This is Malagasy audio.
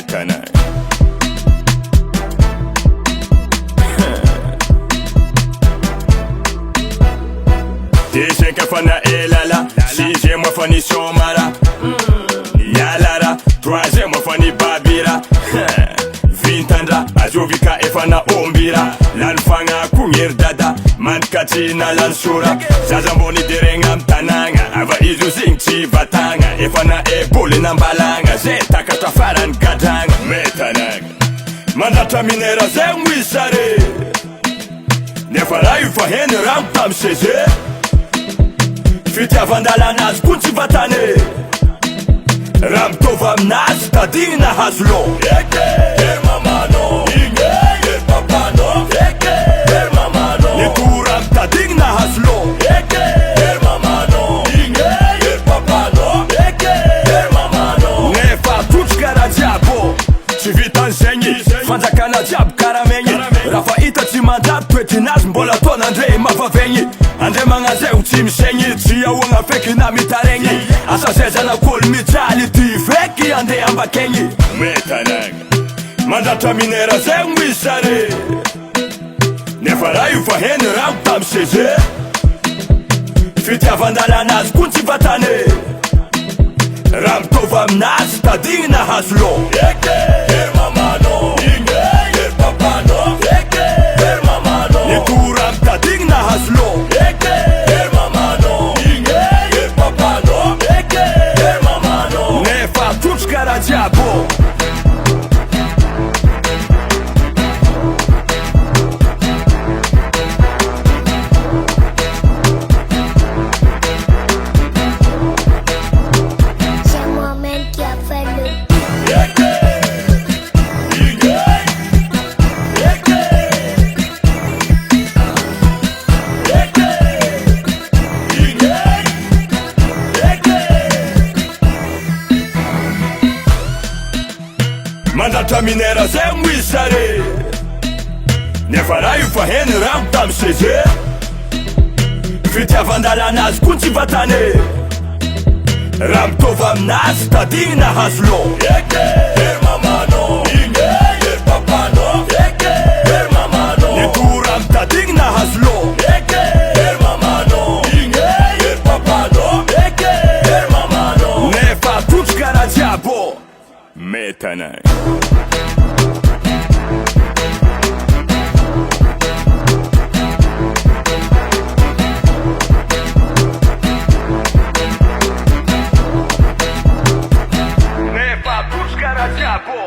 Metana Deuxième fana elala, sixième fani somara, yalara, troisième fani babira, vintandra, ajovika efana ombira, lanfanga kunger dada, mankatina lansura, zazamboni derengam tananga, ava izu zingchi batanga, efana ebole nambalanga, zeta katafaran gadanga, metanaga, mandata minera zengwisare, nefara yufahen ramtam seze. Fitiavan-dalanas kun tsy vatane raha mitovy aminazy tadigna hazolo Hery mamanô Hery papanô Hery mamanô Ny tora mitadigna hazolo Hery mamanô Hery papanô Hery mamanô Nefa trotro karaha jiabo tsy vitan'zegny fanjakana jiaby karamegny raha fa hita tsy mandrady toetrinazy mbola ataon'andre mavavegny andre magnazay ho tsy misegny tsy ahoagna feky na mitaregny asa zay zanak'olo mijaly ty feky andeha ambakegny metanagna mandratra minera zay misare nefa raha io fa heny rago tamy seze fitiavan-dalanazy kun tsy vatane raha mitovy aminazy tadignina hazolo Hery mamanô Hery papanô Hery mamanô Ny tora mitadignina hazolo Hery mamanô Hery papanô Hery mamanô Nefa trotro karaha jiabo Mandratra minera zay misare nefa raha io fa heny rago tamy seze fitiavan-dalanazy kun tsy vatane raha mitovy aminazy tadignina hazolo Hery mamanô Hery papanô Hery mamanô Ny tora mitadignina hazolo Hery mamanô Hery papanô Hery mamanô Nefa trotro karaha jiabo Metana Nefa trotro karaha jiabo